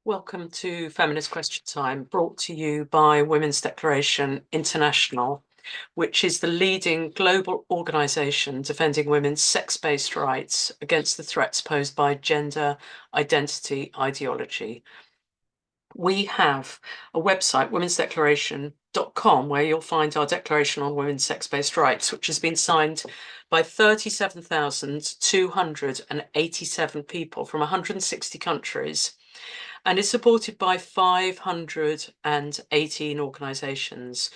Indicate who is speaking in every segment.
Speaker 1: Welcome to Feminist Question Time, brought to you by Women's Declaration International, which is the leading global organisation defending women's sex-based rights against the threats posed by gender identity ideology. We have a website, womensdeclaration.com, where you'll find our Declaration on Women's Sex-Based Rights, which has been signed by 37,287 people from 160 countries, and is supported by 518 organisations.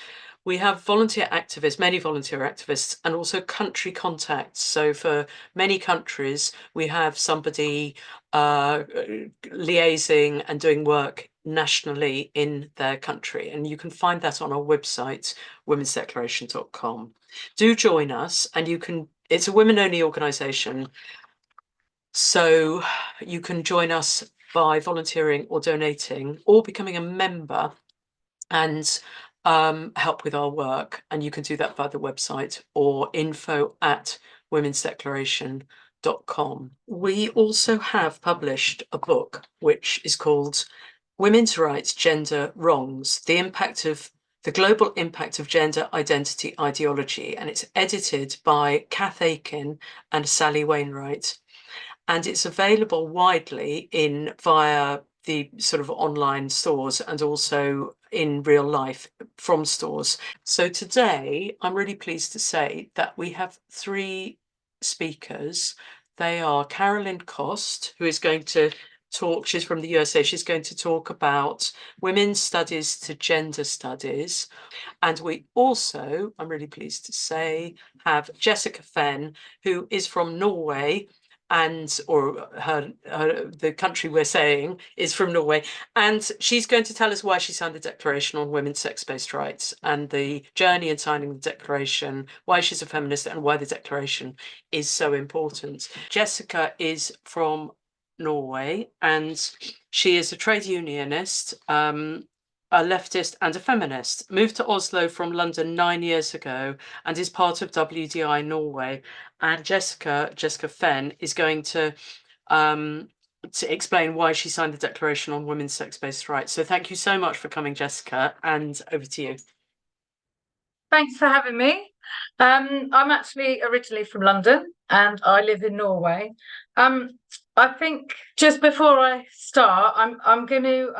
Speaker 1: We have volunteer activists, many volunteer activists, and also country contacts. So for many countries, we have somebody liaising and doing work nationally in their country. And you can find that on our website, womensdeclaration.com. Do join us, and it's a women-only organisation, so you can join us by volunteering or donating or becoming a member and help with our work. And you can do that via the website or info@womensdeclaration.com. We also have published a book which is called Women's Rights, Gender Wrongs, the global impact of gender identity ideology, and it's edited by Kath Aiken and Sally Wainwright. And it's available widely via the sort of online stores and also in real life from stores. So today, I'm really pleased to say that we have three speakers. They are Carolyn Kost, who is going to talk, she's from the USA, she's going to talk about women's studies to gender studies. And we also, I'm really pleased to say, have Jessica Fenn, who is from Norway, the country we're saying is from Norway, and she's going to tell us why she signed the Declaration on Women's Sex-Based Rights and the journey in signing the Declaration, why she's a feminist and why the Declaration is so important. Jessica is from Norway, and she is a trade unionist, a leftist and a feminist, moved to Oslo from London 9 years ago and is part of WDI Norway. And Jessica Fenn is going to explain why she signed the Declaration on Women's Sex-Based Rights. So thank you so much for coming, Jessica, and over to you.
Speaker 2: Thanks for having me. I'm actually originally from London and I live in Norway. I think just before I start, I'm going to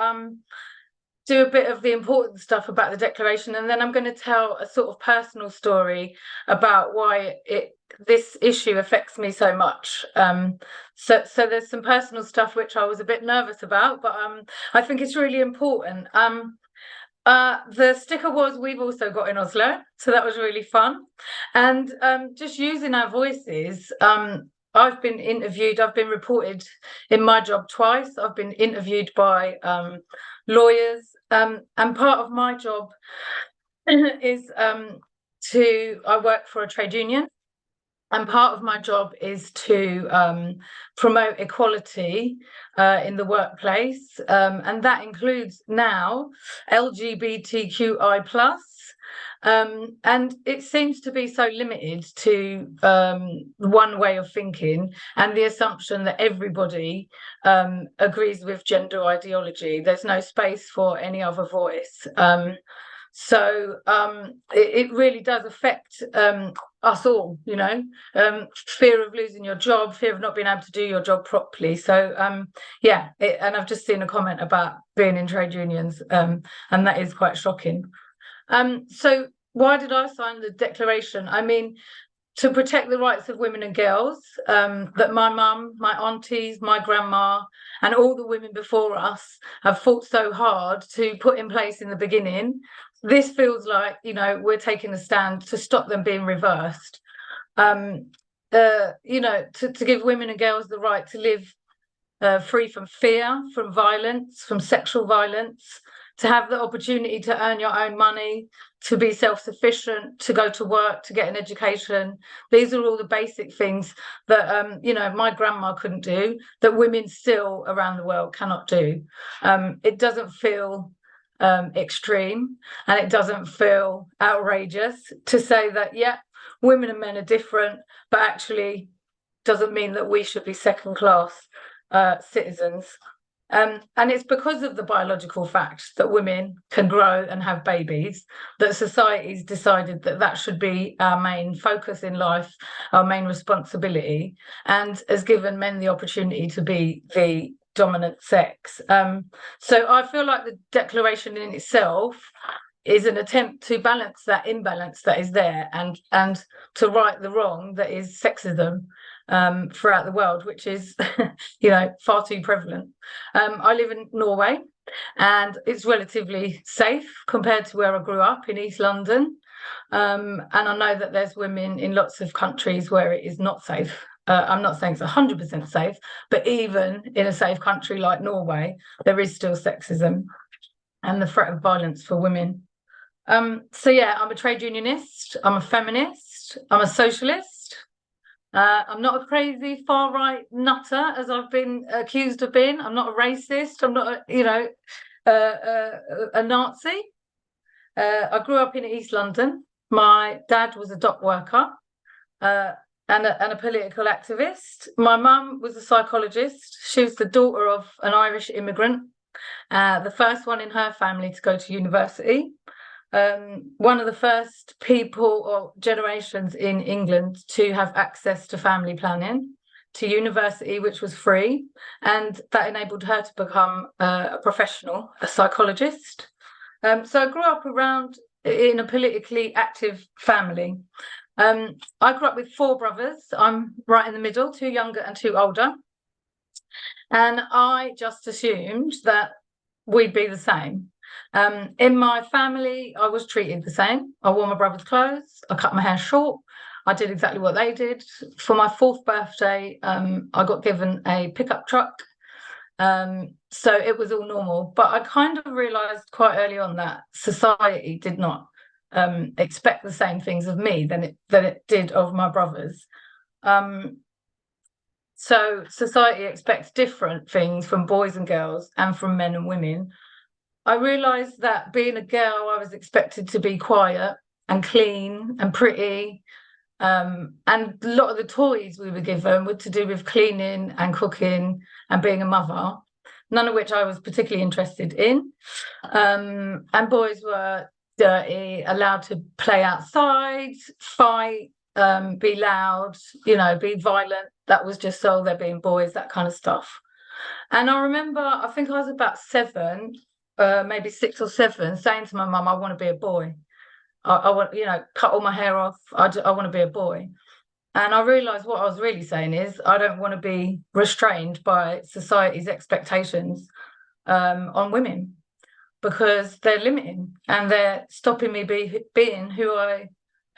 Speaker 2: do a bit of the important stuff about the Declaration, and then I'm going to tell a sort of personal story about why this issue affects me so much. So there's some personal stuff which I was a bit nervous about, but I think it's really important. The sticker was we've also got in Oslo, so that was really fun. And just using our voices, I've been interviewed, I've been reported in my job twice. I've been interviewed by lawyers, and part of my job is I work for a trade union, and part of my job is to promote equality in the workplace, and that includes now LGBTQI+. And it seems to be so limited to one way of thinking and the assumption that everybody agrees with gender ideology. There's no space for any other voice. So it really does affect us all, fear of losing your job, fear of not being able to do your job properly. So, and I've just seen a comment about being in trade unions, and that is quite shocking. So why did I sign the Declaration? I mean, to protect the rights of women and girls that my mum, my aunties, my grandma, and all the women before us have fought so hard to put in place in the beginning. This feels like, we're taking a stand to stop them being reversed. To give women and girls the right to live free from fear, from violence, from sexual violence, to have the opportunity to earn your own money, to be self-sufficient, to go to work, to get an education. These are all the basic things that, my grandma couldn't do, that women still around the world cannot do. It doesn't feel extreme, and it doesn't feel outrageous to say that, women and men are different, but actually doesn't mean that we should be second-class citizens. And it's because of the biological fact that women can grow and have babies that society's decided that that should be our main focus in life, our main responsibility, and has given men the opportunity to be the dominant sex. So I feel like the declaration in itself is an attempt to balance that imbalance that is there, and to right the wrong that is sexism throughout the world, which is far too prevalent. I live in Norway, and it's relatively safe compared to where I grew up in East London. And I know that there's women in lots of countries where it is not safe. I'm not saying it's 100% safe, but even in a safe country like Norway, there is still sexism and the threat of violence for women. So yeah, I'm a trade unionist, I'm a feminist, I'm a socialist. I'm not a crazy far-right nutter, as I've been accused of being. I'm not a racist. I'm not, a Nazi. I grew up in East London. My dad was a dock worker and a political activist. My mum was a psychologist. She was the daughter of an Irish immigrant, the first one in her family to go to university. One of the first people or generations in England to have access to family planning, to university, which was free, and that enabled her to become a professional, a psychologist. So I grew up in a politically active family. I grew up with 4 brothers. I'm right in the middle, 2 younger and 2 older. And I just assumed that we'd be the same. In my family, I was treated the same. I wore my brother's clothes. I cut my hair short. I did exactly what they did. For my 4th birthday, I got given a pickup truck. So it was all normal. But I kind of realised quite early on that society did not expect the same things of me than it did of my brothers. So society expects different things from boys and girls and from men and women. I realised that being a girl, I was expected to be quiet and clean and pretty. And a lot of the toys we were given were to do with cleaning and cooking and being a mother, none of which I was particularly interested in. And boys were dirty, allowed to play outside, fight, be loud, be violent. That was just so they're being boys, that kind of stuff. And I remember, I think I was about 7, maybe 6 or 7, saying to my mum, I want to be a boy. I want, cut all my hair off. I want to be a boy. And I realised what I was really saying is I don't want to be restrained by society's expectations on women, because they're limiting and they're stopping me being who I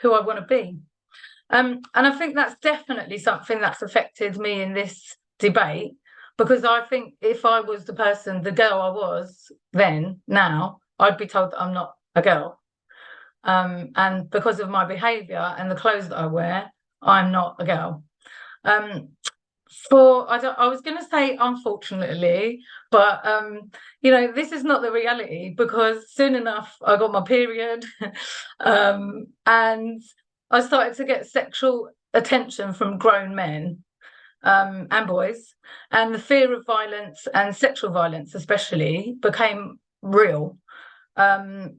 Speaker 2: want to be. And I think that's definitely something that's affected me in this debate, because I think if I was the girl I was then, now, I'd be told that I'm not a girl. And because of my behaviour and the clothes that I wear, I'm not a girl. I was going to say unfortunately, but this is not the reality, because soon enough I got my period, and I started to get sexual attention from grown men and boys, and the fear of violence and sexual violence especially became real. When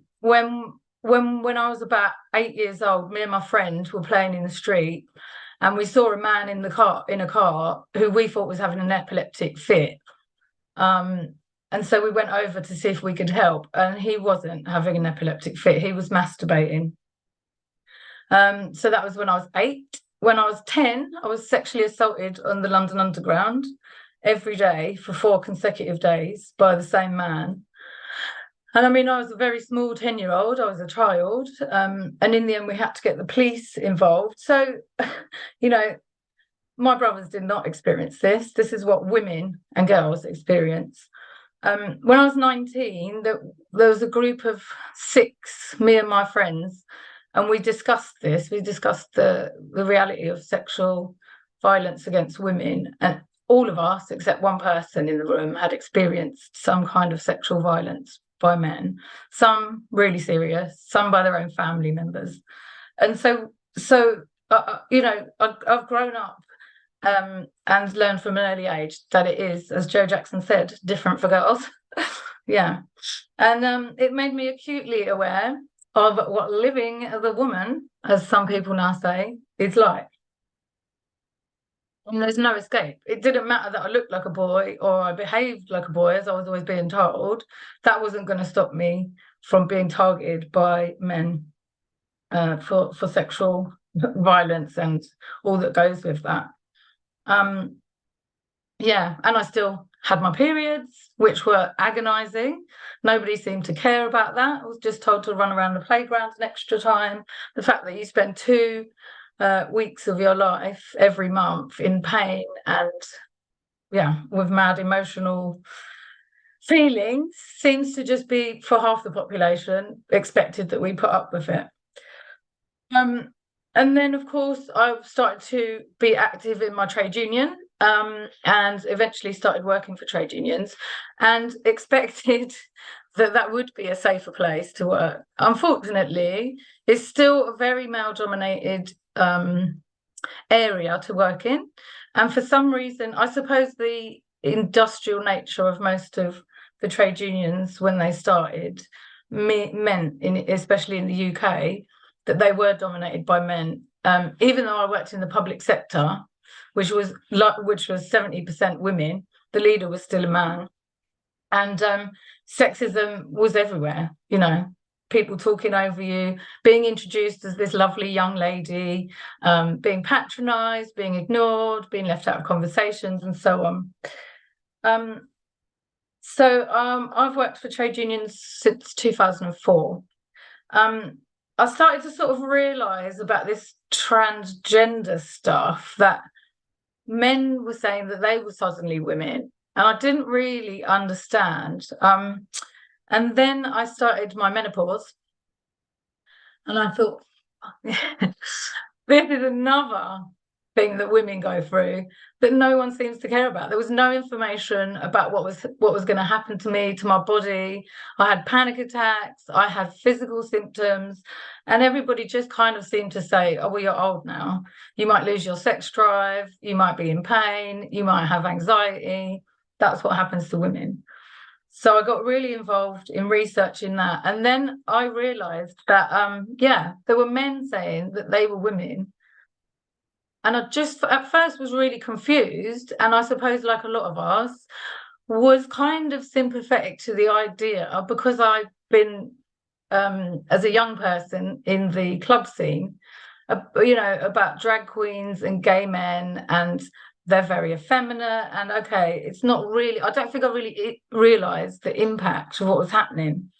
Speaker 2: I was about 8 years old, me and my friend were playing in the street, and we saw a man in a car who we thought was having an epileptic fit. And so we went over to see if we could help, and he wasn't having an epileptic fit, he was masturbating. So that was when I was 8. When I was 10, I was sexually assaulted on the London Underground every day for 4 consecutive days by the same man. And I mean, I was a very small 10-year-old, I was a child, and in the end we had to get the police involved. So, my brothers did not experience this. This is what women and girls experience. When I was 19, there was a group of 6, me and my friends, and we discussed this. We discussed the reality of sexual violence against women, and all of us, except one person in the room, had experienced some kind of sexual violence by men, some really serious, some by their own family members. And so I've grown up and learned from an early age that it is, as Joe Jackson said, different for girls. Yeah. And it made me acutely aware of what living as a woman, as some people now say, is like. And there's no escape. It didn't matter that I looked like a boy or I behaved like a boy, as I was always being told. That wasn't going to stop me from being targeted by men for sexual violence and all that goes with that. Yeah, and I still had my periods, which were agonizing. Nobody seemed to care about that. I was just told to run around the playground an extra time. The fact that you spend 2 weeks of your life every month in pain and, yeah, with mad emotional feelings seems to just be, for half the population, expected that we put up with it. And then, of course, I started to be active in my trade union, and eventually started working for trade unions and expected that would be a safer place to work. Unfortunately, it's still a very male-dominated area to work in. And for some reason, I suppose the industrial nature of most of the trade unions when they started meant, especially in the UK, that they were dominated by men. Even though I worked in the public sector, which was 70% women, the leader was still a man. And sexism was everywhere, people talking over you, being introduced as this lovely young lady, being patronized, being ignored, being left out of conversations, and so on. So I've worked for trade unions since 2004. I started to sort of realise about this transgender stuff, that men were saying that they were suddenly women, and I didn't really understand. And then I started my menopause, and I thought, this is another thing that women go through that no one seems to care about. There was no information about what was going to happen to me, to my body. I had panic attacks, I had physical symptoms, and everybody just kind of seemed to say, oh, well, you're old now. You might lose your sex drive, you might be in pain, you might have anxiety. That's what happens to women. So I got really involved in researching that. And then I realized that, there were men saying that they were women. And I just at first was really confused. And I suppose, like a lot of us, was kind of sympathetic to the idea, because I've been, as a young person in the club scene, about drag queens and gay men, and they're very effeminate. And okay, it's not really, I don't think I really realised the impact of what was happening.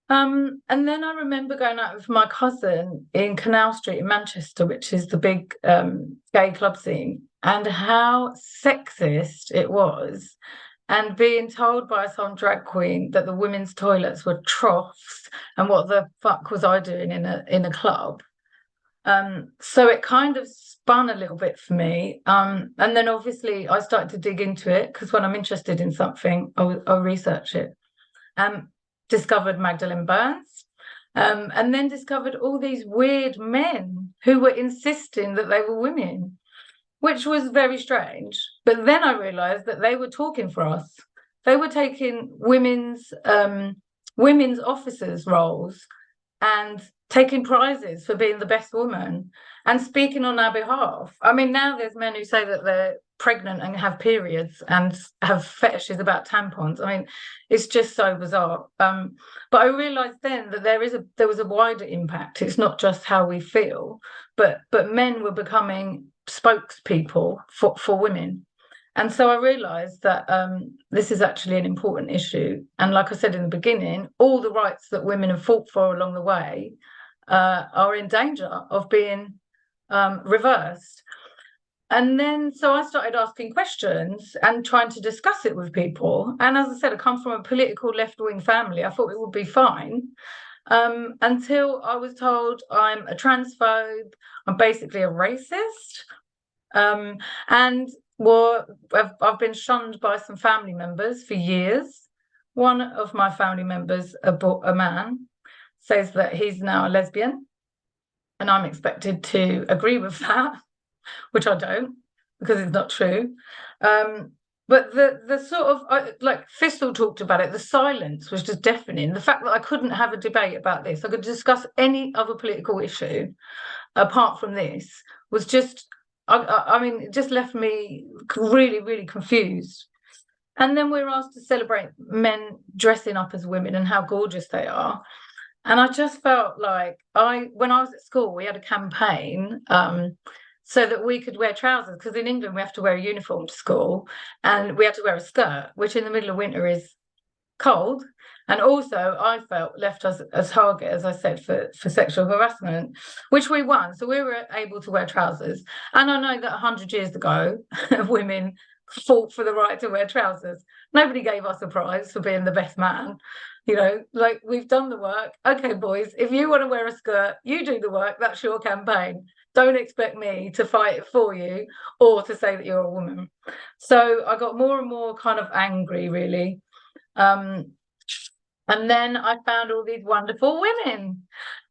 Speaker 2: And then I remember going out with my cousin in Canal Street in Manchester, which is the big gay club scene, and how sexist it was. And being told by some drag queen that the women's toilets were troughs, and what the fuck was I doing in a club? So it kind of spun a little bit for me. And then obviously I started to dig into it, because when I'm interested in something, I'll research it. Discovered Magdalene Burns, and then discovered all these weird men who were insisting that they were women, which was very strange. But then I realized that they were talking for us. They were taking women's officers' roles and taking prizes for being the best woman and speaking on our behalf. I mean, now there's men who say that they're pregnant and have periods and have fetishes about tampons. I mean, it's just so bizarre. But I realized then that there was a wider impact. It's not just how we feel, but men were becoming spokespeople for women. And so I realized that this is actually an important issue. And like I said in the beginning, all the rights that women have fought for along the way are in danger of being reversed. And then, so I started asking questions and trying to discuss it with people. And as I said, I come from a political left-wing family. I thought it would be fine, until I was told I'm a transphobe, I'm basically a racist. And I've been shunned by some family members for years. One of my family members, a man, says that he's now a lesbian, and I'm expected to agree with that, which I don't. because it's not true. But the sort of, like Thistle talked about it, the silence was just deafening. The fact that I couldn't have a debate about this, I could discuss any other political issue apart from this, was just, I mean, it just left me really, really confused. And then we're asked to celebrate men dressing up as women and how gorgeous they are. And I just felt like when I was at school, we had a campaign so that we could wear trousers, because in England we have to wear a uniform to school, and we had to wear a skirt, which in the middle of winter is cold. And also I felt left us a target, as I said, for sexual harassment, which we won. So we were able to wear trousers. And I know that 100 years ago, women fought for the right to wear trousers. Nobody gave us a prize for being the best man. Like, we've done the work. Okay, boys, if you want to wear a skirt, you do the work. That's your campaign. Don't expect me to fight it for you or to say that you're a woman. So I got more and more kind of angry, really. And then I found all these wonderful women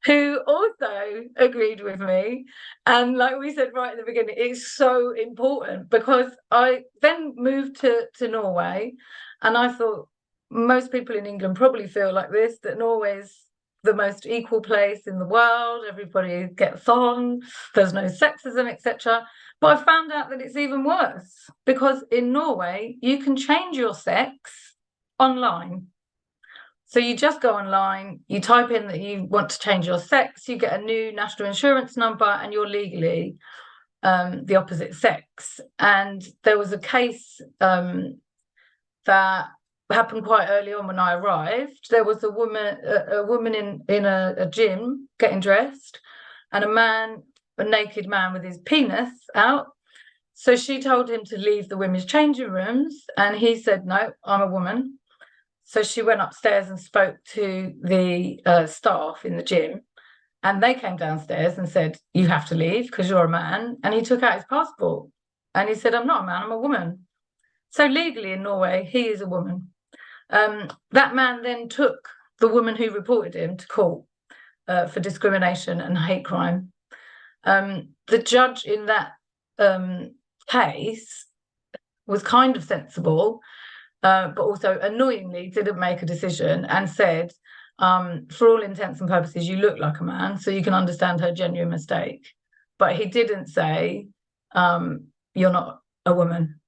Speaker 2: who also agreed with me. And like we said right at the beginning, it's so important, because I then moved to Norway, and I thought most people in England probably feel like this, that Norway is the most equal place in the world. Everybody gets on, there's no sexism, etc. But I found out that it's even worse, because in Norway, you can change your sex online. So you just go online, you type in that you want to change your sex, you get a new national insurance number, and you're legally the opposite sex. And there was a case that happened quite early on when I arrived. There was a woman in a gym getting dressed, and a naked man with his penis out. So she told him to leave the women's changing rooms, and he said, "No, I'm a woman." So she went upstairs and spoke to the staff in the gym, and they came downstairs and said, "You have to leave because you're a man." And he took out his passport and he said, "I'm not a man, I'm a woman." So legally in Norway, he is a woman. That man then took the woman who reported him to court for discrimination and hate crime. The judge in that case was kind of sensible, but also annoyingly didn't make a decision, and said, for all intents and purposes, you look like a man, so you can understand her genuine mistake. But he didn't say, you're not a woman.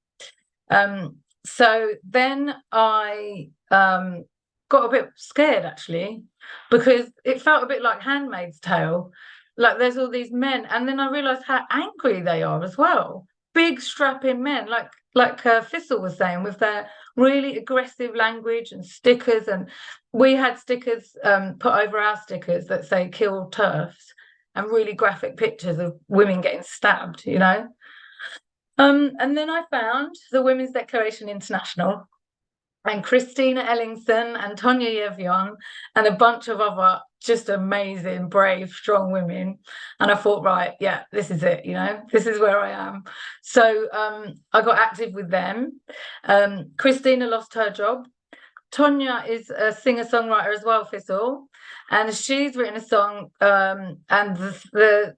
Speaker 2: So then I got a bit scared, actually, because it felt a bit like Handmaid's Tale. Like, there's all these men, and then I realised how angry they are as well. Big strapping men, like Thistle was saying, with their really aggressive language and stickers. And we had stickers put over our stickers that say "kill TERFs," and really graphic pictures of women getting stabbed, And then I found the Women's Declaration International, and Christina Ellingson and Tonya Yevion and a bunch of other just amazing, brave, strong women. And I thought, right, yeah, this is it, this is where I am. So I got active with them. Christina lost her job. Tonya is a singer-songwriter as well, Thistle, and she's written a song, and the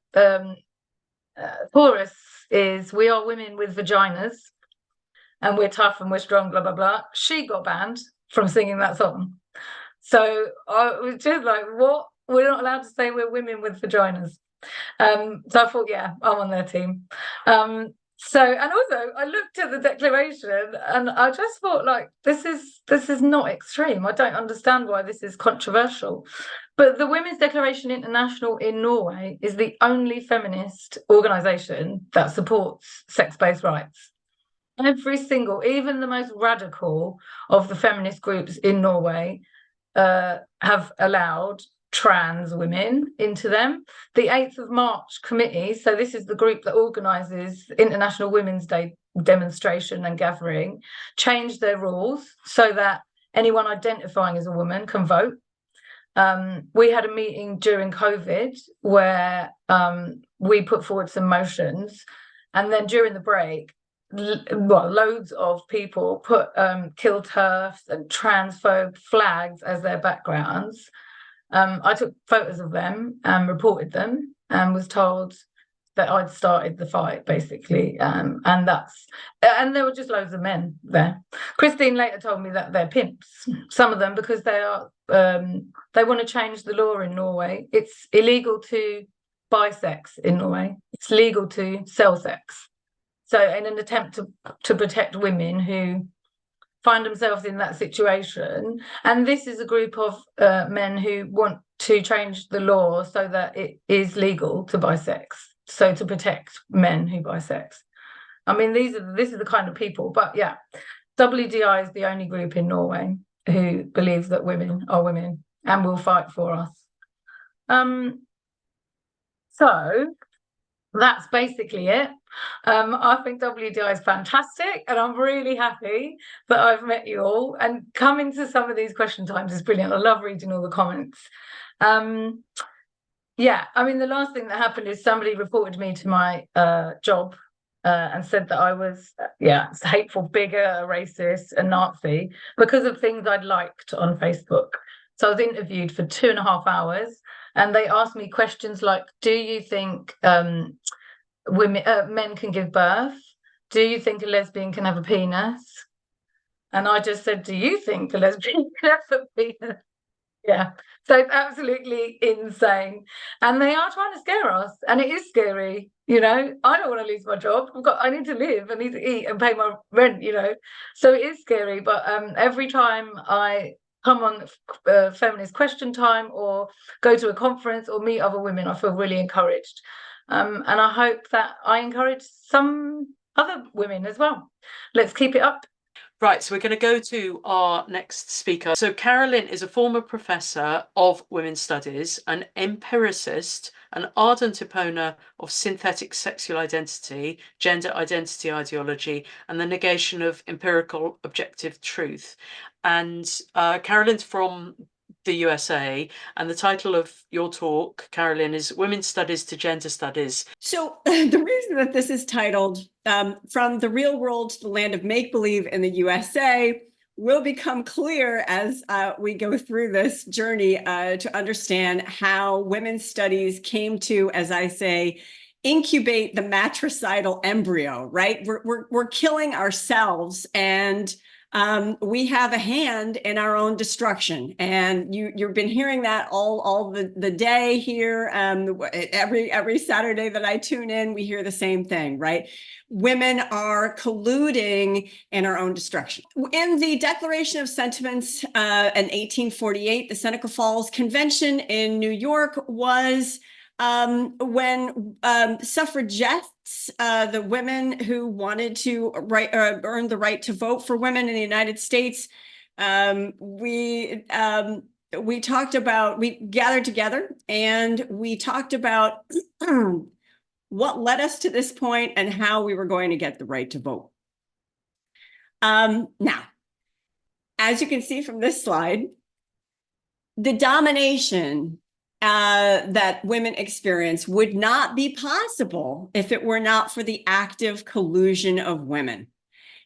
Speaker 2: chorus is, "We are women with vaginas, and we're tough and we're strong, blah, blah, blah." She got banned from singing that song. So I was just like, what? We're not allowed to say we're women with vaginas. So I thought, yeah, I'm on their team. And also I looked at the declaration and I just thought, like, this is not extreme. I don't understand why this is controversial. But the Women's Declaration International in Norway is the only feminist organisation that supports sex-based rights. Every single, even the most radical of the feminist groups in Norway have allowed trans women into them. The 8th of March committee, so this is the group that organises International Women's Day demonstration and gathering, changed their rules so that anyone identifying as a woman can vote. We had a meeting during COVID where we put forward some motions, and then during the break, loads of people put kill TERFs and transphobe flags as their backgrounds. I took photos of them and reported them, and was told that I'd started the fight, basically. And there were just loads of men there. Christine later told me that they're pimps, some of them, because they want to change the law in Norway. It's illegal to buy sex in Norway. It's legal to sell sex. So in an attempt to protect women who find themselves in that situation, and this is a group of men who want to change the law so that it is legal to buy sex, so to protect men who buy sex. I mean, this is the kind of people. But yeah, WDI is the only group in Norway who believes that women are women and will fight for us. So that's basically it. I think WDI is fantastic, and I'm really happy that I've met you all. And coming to some of these question times is brilliant. I love reading all the comments. Yeah, I mean, the last thing that happened is somebody reported me to my job and said that I was, hateful, bigot, a racist, a Nazi, because of things I'd liked on Facebook. So I was interviewed for 2.5 hours, and they asked me questions like, do you think men can give birth? Do you think a lesbian can have a penis? And I just said, do you think a lesbian can have a penis? Yeah, so it's absolutely insane. And they are trying to scare us, and it is scary. I don't want to lose my job. I need to live, I need to eat and pay my rent, So it is scary. But every time I come on Feminist Question Time or go to a conference or meet other women, I feel really encouraged. And I hope that I encourage some other women as well. Let's keep it up.
Speaker 1: Right, so we're going to go to our next speaker. So Carolyn is a former professor of women's studies, an empiricist, an ardent opponent of synthetic sexual identity, gender identity ideology, and the negation of empirical objective truth. And Carolyn's from the USA, and the title of your talk, Carolyn, is Women's Studies to Gender Studies.
Speaker 3: So the reason that this is titled From the Real World to the Land of Make-Believe in the USA will become clear as we go through this journey to understand how women's studies came to, as I say, incubate the matricidal embryo, right? We're killing ourselves, and we have a hand in our own destruction. And you've been hearing that all the day here. Every Saturday that I tune in, we hear the same thing, right? Women are colluding in our own destruction. In the Declaration of Sentiments in 1848, the Seneca Falls Convention in New York was when suffragettes, the women who wanted to earn the right to vote for women in the United States, we gathered together and we talked about what led us to this point and how we were going to get the right to vote. Now, as you can see from this slide, the domination that women experience would not be possible if it were not for the active collusion of women.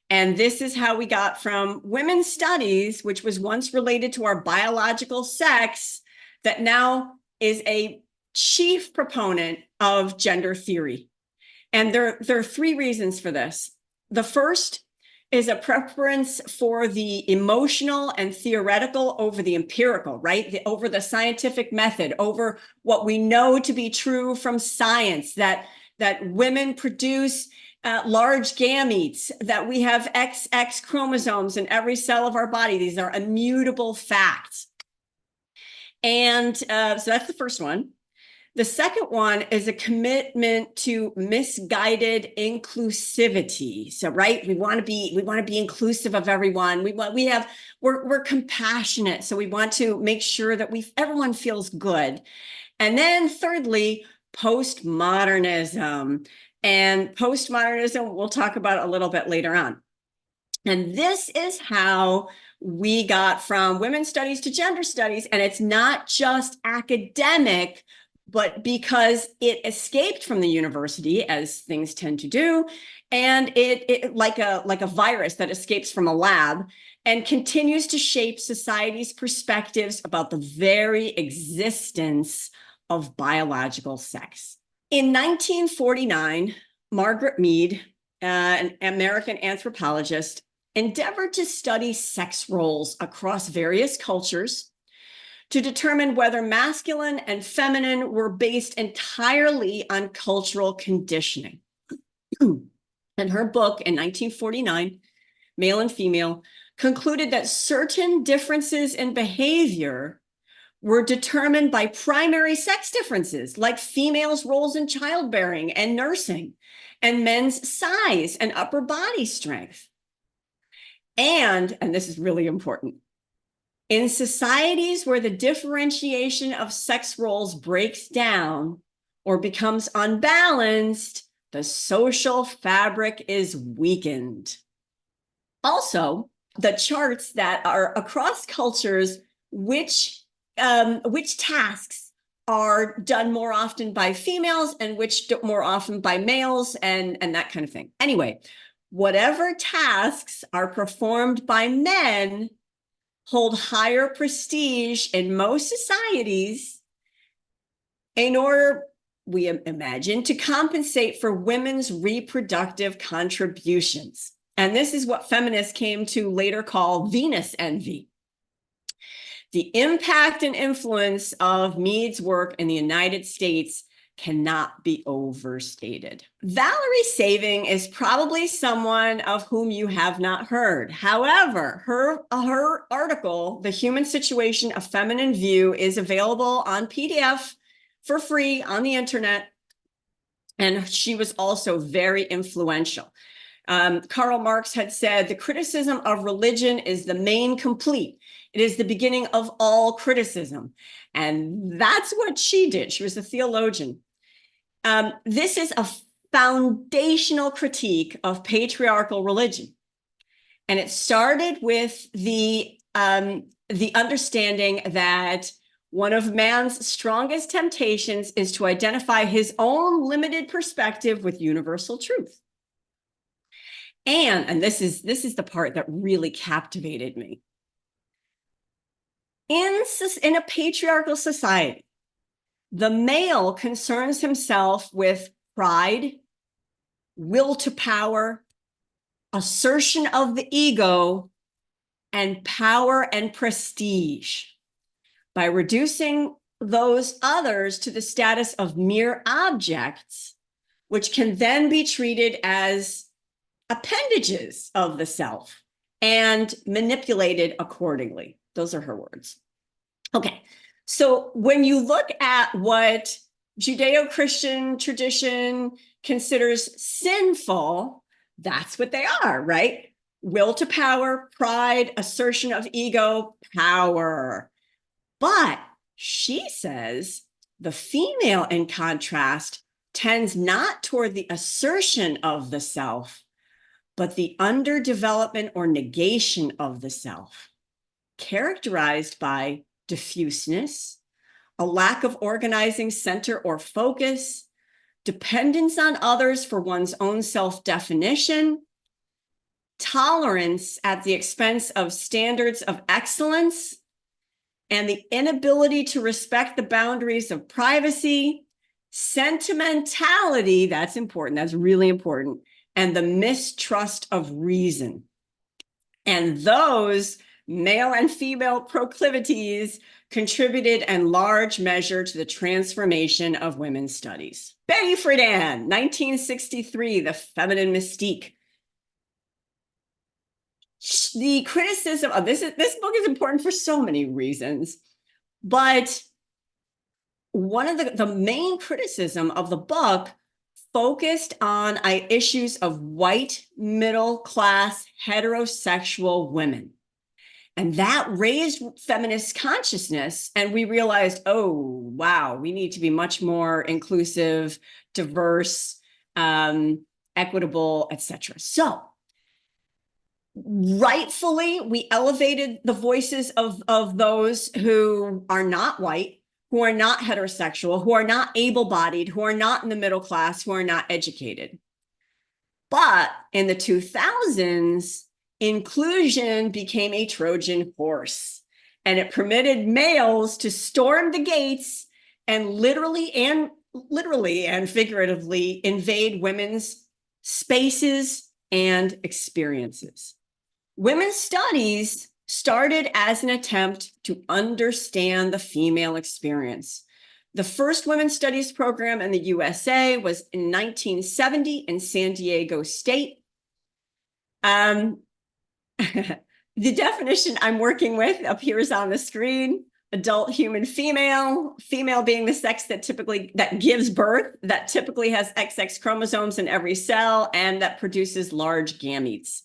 Speaker 3: And this is how we got from women's studies, which was once related to our biological sex, that now is a chief proponent of gender theory. And there are 3 reasons for this. The first is a preference for the emotional and theoretical over the empirical, right? Over the scientific method, over what we know to be true from science, that women produce large gametes, that we have XX chromosomes in every cell of our body. These are immutable facts. And so that's the first one. The second one is a commitment to misguided inclusivity. So, right, we want to be inclusive of everyone. We're compassionate, so we want to make sure that everyone feels good. And then thirdly, postmodernism. And postmodernism we'll talk about a little bit later on. And this is how we got from women's studies to gender studies. And it's not just academic, but because it escaped from the university, as things tend to do, and it like a virus that escapes from a lab and continues to shape society's perspectives about the very existence of biological sex. In 1949, Margaret Mead, an American anthropologist, endeavored to study sex roles across various cultures to determine whether masculine and feminine were based entirely on cultural conditioning. And her book in 1949, Male and Female, concluded that certain differences in behavior were determined by primary sex differences, like females' roles in childbearing and nursing, and men's size and upper body strength. And this is really important, in societies where the differentiation of sex roles breaks down or becomes unbalanced, the social fabric is weakened. Also, the charts that are across cultures, which tasks are done more often by females and which more often by males, and that kind of thing. Anyway, whatever tasks are performed by men hold higher prestige in most societies in order, we imagine, to compensate for women's reproductive contributions. And this is what feminists came to later call Venus envy. The impact and influence of Mead's work in the United States cannot be overstated. Valerie Saving is probably someone of whom you have not heard. However, her article, The Human Situation, A Feminine View, is available on PDF for free on the internet. And she was also very influential. Karl Marx had said, the criticism of religion is the main complete. It is the beginning of all criticism. And that's what she did. She was a theologian. This is a foundational critique of patriarchal religion. And it started with the understanding that one of man's strongest temptations is to identify his own limited perspective with universal truth. And this is the part that really captivated me. In a patriarchal society, the male concerns himself with pride, will to power, assertion of the ego, and power and prestige. By reducing those others to the status of mere objects, which can then be treated as appendages of the self and manipulated accordingly. Those are her words. Okay, so when you look at what Judeo-Christian tradition considers sinful, that's what they are, right? Will to power, pride, assertion of ego, power. But she says the female, in contrast, tends not toward the assertion of the self, but the underdevelopment or negation of the self, characterized by diffuseness, a lack of organizing center or focus, dependence on others for one's own self-definition, tolerance at the expense of standards of excellence, and the inability to respect the boundaries of privacy, sentimentality, that's important, that's really important, and the mistrust of reason. And those male and female proclivities contributed in large measure to the transformation of women's studies. Betty Friedan, 1963, The Feminine Mystique. The criticism of this book is important for so many reasons, but one of the main criticism of the book focused on issues of white, middle-class, heterosexual women. And that raised feminist consciousness. And we realized, oh, wow, we need to be much more inclusive, diverse, equitable, etc. So rightfully, we elevated the voices of those who are not white, who are not heterosexual, who are not able-bodied, who are not in the middle class, who are not educated. But in the 2000s, inclusion became a Trojan horse, and it permitted males to storm the gates and literally and literally and figuratively invade women's spaces and experiences. Women's studies started as an attempt to understand the female experience. The first women's studies program in the USA was in 1970 in San Diego State. The definition I'm working with appears on the screen. Adult human female, female being the sex that gives birth, that typically has XX chromosomes in every cell and that produces large gametes.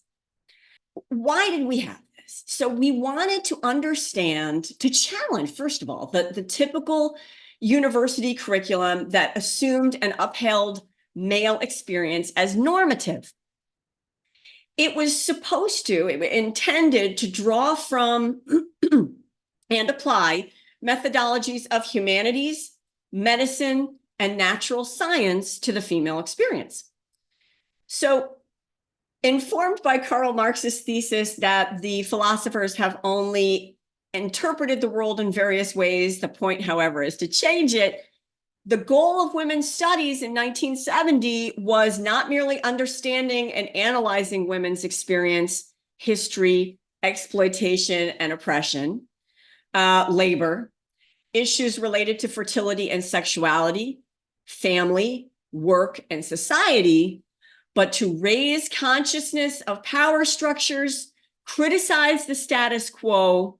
Speaker 3: Why did we have this? So we wanted to understand, to challenge, first of all, the typical university curriculum that assumed and upheld male experience as normative. It was intended to draw from and apply methodologies of humanities, medicine, and natural science to the female experience. So, informed by Karl Marx's thesis that the philosophers have only interpreted the world in various ways, the point, however, is to change it. The goal of women's studies in 1970 was not merely understanding and analyzing women's experience, history, exploitation, and oppression, labor, issues related to fertility and sexuality, family, work, and society, but to raise consciousness of power structures, criticize the status quo,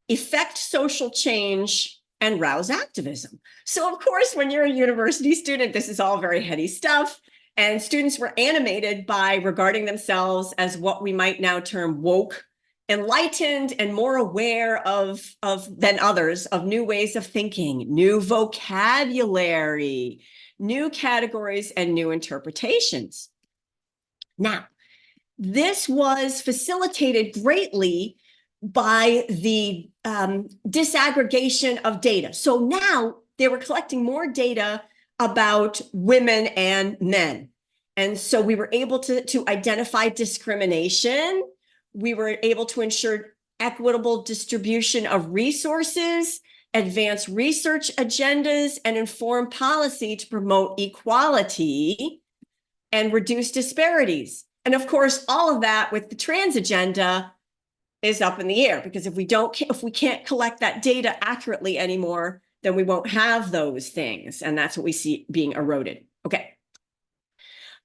Speaker 3: effect social change, and rouse activism. So, of course, when you're a university student, this is all very heady stuff. And students were animated by regarding themselves as what we might now term woke, enlightened, and more aware of than others of new ways of thinking, new vocabulary, new categories, and new interpretations. Now, this was facilitated greatly by the disaggregation of data. So now they were collecting more data about women and men. And so we were able to identify discrimination. We were able to ensure equitable distribution of resources, advance research agendas, and inform policy to promote equality and reduce disparities. And of course, all of that with the trans agenda is up in the air, because if we can't collect that data accurately anymore, then we won't have those things. And that's what we see being eroded. Okay.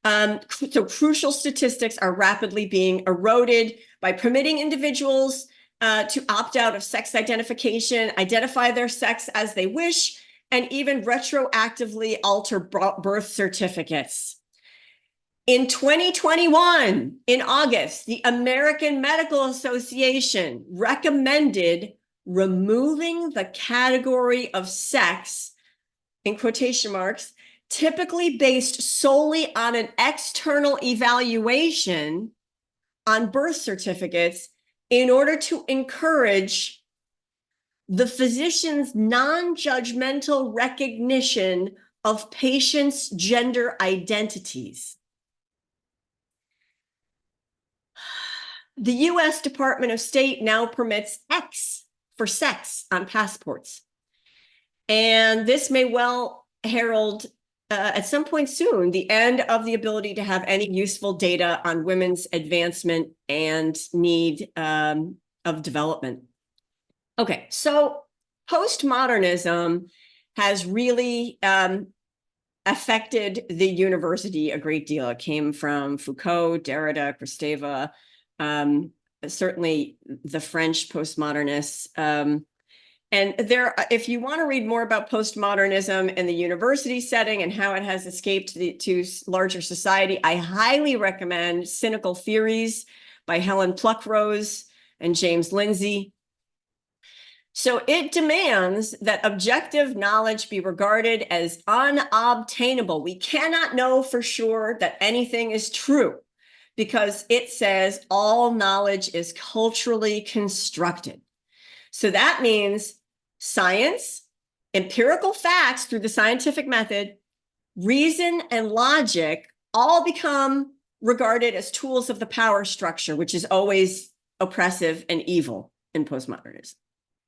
Speaker 3: So crucial statistics are rapidly being eroded by permitting individuals to opt out of sex identification, identify their sex as they wish, and even retroactively alter birth certificates. In 2021, in August, the American Medical Association recommended removing the category of sex, in quotation marks, typically based solely on an external evaluation on birth certificates in order to encourage the physician's non-judgmental recognition of patients' gender identities. The US Department of State now permits X for sex on passports. And this may well herald at some point soon the end of the ability to have any useful data on women's advancement and need of development. Okay, so postmodernism has really affected the university a great deal. It came from Foucault, Derrida, Kristeva, certainly the French postmodernists. And there, if you want to read more about postmodernism in the university setting and how it has escaped to larger society, I highly recommend Cynical Theories by Helen Pluckrose and James Lindsay. So it demands that objective knowledge be regarded as unobtainable. We cannot know for sure that anything is true, because it says all knowledge is culturally constructed. So that means science, empirical facts through the scientific method, reason, and logic all become regarded as tools of the power structure, which is always oppressive and evil in postmodernism.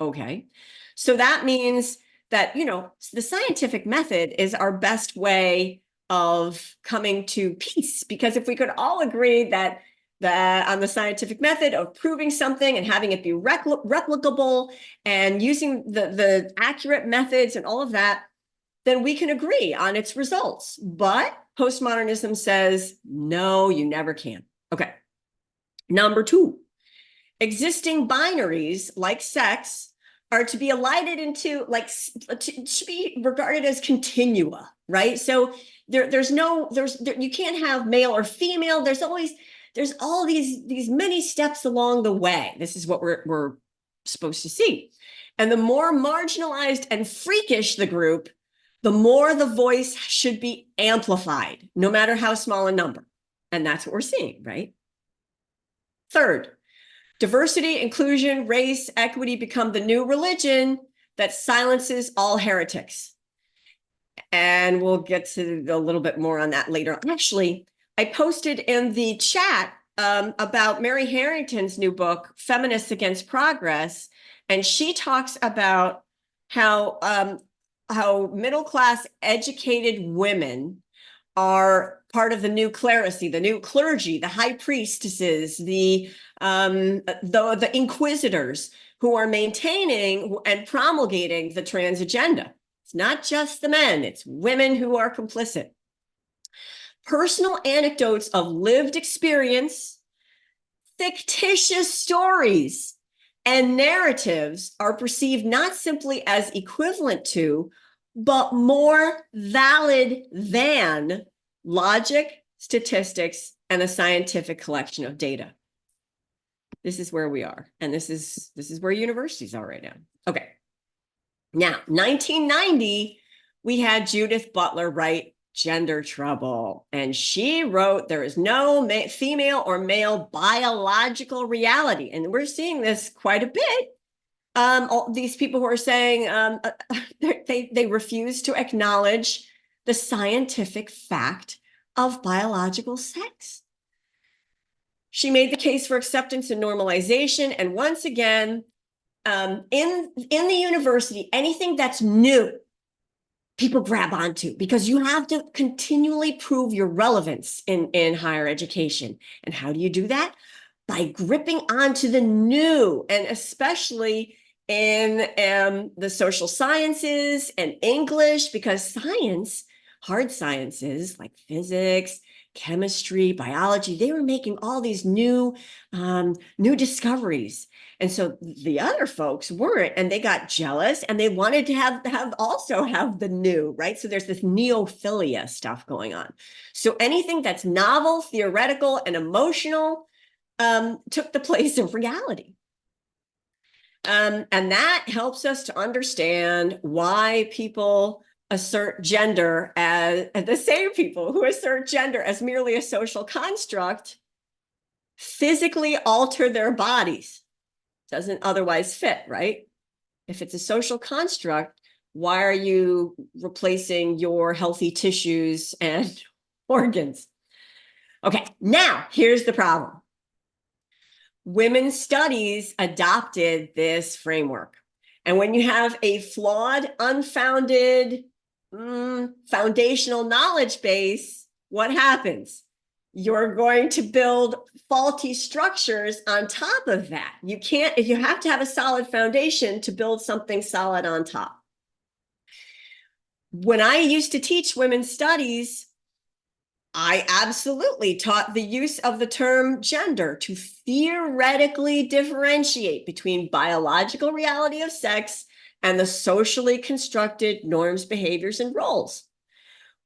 Speaker 3: Okay, so that means that, you know, the scientific method is our best way of coming to peace. Because if we could all agree that on the scientific method of proving something and having it be replicable and using the accurate methods and all of that, then we can agree on its results. But postmodernism says, no, you never can. Okay. Number two, existing binaries like sex are to be alighted into, like, to be regarded as continua, right? So you can't have male or female. There's all these many steps along the way. This is what we're supposed to see. And the more marginalized and freakish the group, the more the voice should be amplified, no matter how small a number. And that's what we're seeing, right? Third, diversity, inclusion, race, equity become the new religion that silences all heretics. And we'll get to a little bit more on that later. Actually, I posted in the chat about Mary Harrington's new book, Feminists Against Progress. And she talks about how middle-class educated women are part of the new clerisy, the new clergy, the high priestesses, the inquisitors who are maintaining and promulgating the trans agenda. It's not just the men, it's women who are complicit. Personal anecdotes of lived experience, fictitious stories, and narratives are perceived not simply as equivalent to, but more valid than logic, statistics, and a scientific collection of data. This is where we are. And this is where universities are right now. Okay. Now, 1990, we had Judith Butler write Gender Trouble. And she wrote, there is no female or male biological reality. And we're seeing this quite a bit. All these people who are saying they refuse to acknowledge the scientific fact of biological sex. She made the case for acceptance and normalization. And once again, in the university, anything that's new, people grab onto, because you have to continually prove your relevance in higher education. And how do you do that? By gripping onto the new, and especially in the social sciences and English, because science, hard sciences like physics, chemistry, biology, they were making all these new discoveries. And so the other folks weren't, and they got jealous, and they wanted to have the new, right? So there's this neophilia stuff going on. So anything that's novel, theoretical, and emotional took the place of reality. And that helps us to understand why people assert gender as the same people who assert gender as merely a social construct physically alter their bodies. Doesn't otherwise fit, right? If it's a social construct, why are you replacing your healthy tissues and organs? Okay, now here's the problem. Women's studies adopted this framework. And when you have a flawed, unfounded, foundational knowledge base, what happens? You're going to build faulty structures on top of that. You have to have a solid foundation to build something solid on top. When I used to teach women's studies, I absolutely taught the use of the term gender to theoretically differentiate between biological reality of sex and the socially constructed norms, behaviors, and roles.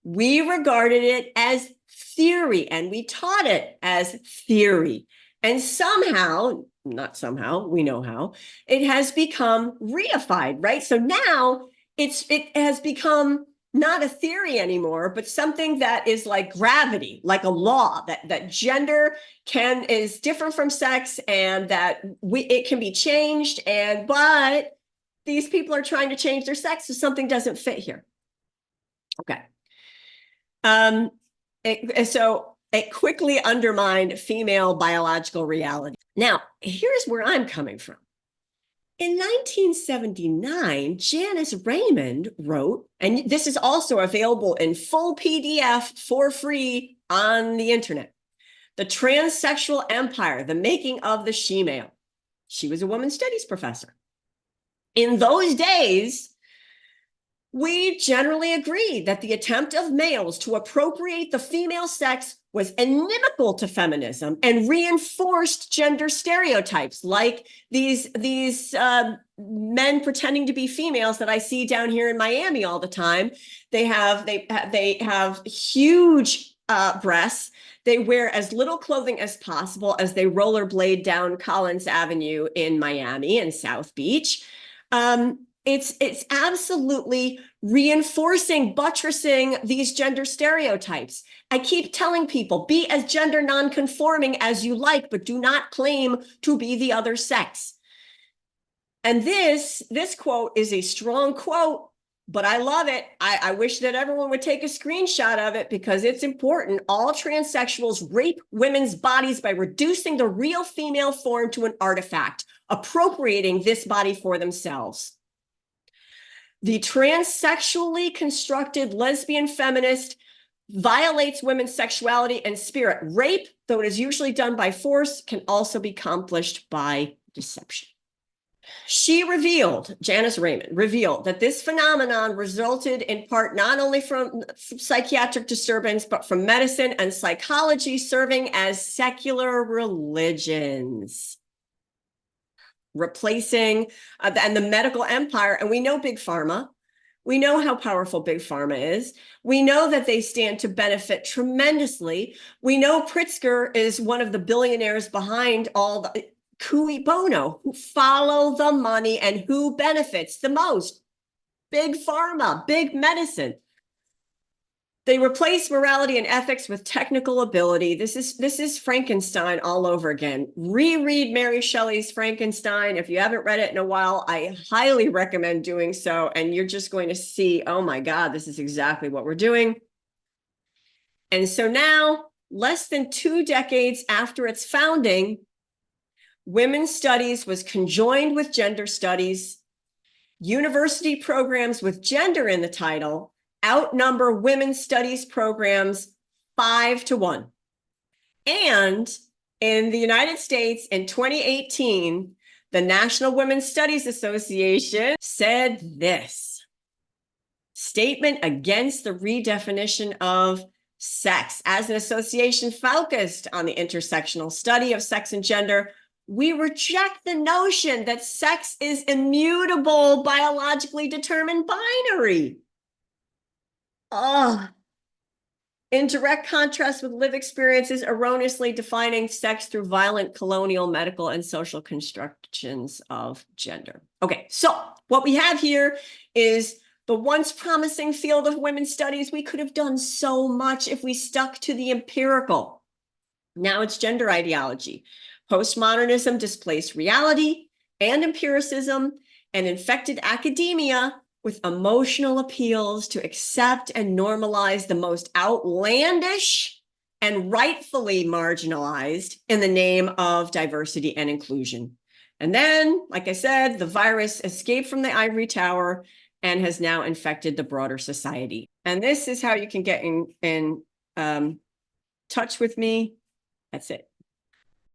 Speaker 3: We regarded it as theory, and we taught it as theory. And somehow, not somehow, we know how, it has become reified, right? So now it has become not a theory anymore, but something that is like gravity, like a law, that gender is different from sex, and that it can be changed. But these people are trying to change their sex, so something doesn't fit here. Okay. So it quickly undermined female biological reality. Now, here's where I'm coming from. In 1979, Janice Raymond wrote, and this is also available in full PDF for free on the internet, The Transsexual Empire, The Making of the She-Male. She was a women's studies professor. In those days, we generally agreed that the attempt of males to appropriate the female sex was inimical to feminism and reinforced gender stereotypes, like these men pretending to be females that I see down here in Miami all the time. They have huge breasts. They wear as little clothing as possible as they rollerblade down Collins Avenue in Miami and South Beach. It's absolutely reinforcing, buttressing these gender stereotypes. I keep telling people, be as gender nonconforming as you like, but do not claim to be the other sex. And this quote is a strong quote, but I love it. I wish that everyone would take a screenshot of it because it's important. All transsexuals rape women's bodies by reducing the real female form to an artifact, appropriating this body for themselves. The transsexually constructed lesbian feminist violates women's sexuality and spirit. Rape, though it is usually done by force, can also be accomplished by deception. She revealed, Janice Raymond revealed, that this phenomenon resulted in part not only from psychiatric disturbance, but from medicine and psychology serving as secular religions, replacing and the medical empire. And we know Big Pharma. We know how powerful Big Pharma is. We know that they stand to benefit tremendously. We know Pritzker is one of the billionaires behind all the cui bono, who follow the money and who benefits the most. Big Pharma, big medicine. They replace morality and ethics with technical ability. This is Frankenstein all over again. Reread Mary Shelley's Frankenstein. If you haven't read it in a while, I highly recommend doing so. And you're just going to see, oh my God, this is exactly what we're doing. And so now, less than 2 decades after its founding, women's studies was conjoined with gender studies. University programs with gender in the title outnumber women's studies programs 5-1. And in the United States in 2018, the National Women's Studies Association said this: statement against the redefinition of sex. As an association focused on the intersectional study of sex and gender, we reject the notion that sex is immutable, biologically determined binary. In direct contrast with lived experiences, erroneously defining sex through violent colonial, medical, and social constructions of gender. Okay, so what we have here is the once promising field of women's studies. We could have done so much if we stuck to the empirical. Now it's gender ideology. Postmodernism displaced reality and empiricism and infected academia with emotional appeals to accept and normalize the most outlandish and rightfully marginalized in the name of diversity and inclusion. And then, like I said, the virus escaped from the ivory tower and has now infected the broader society. And this is how you can get in touch with me. That's it.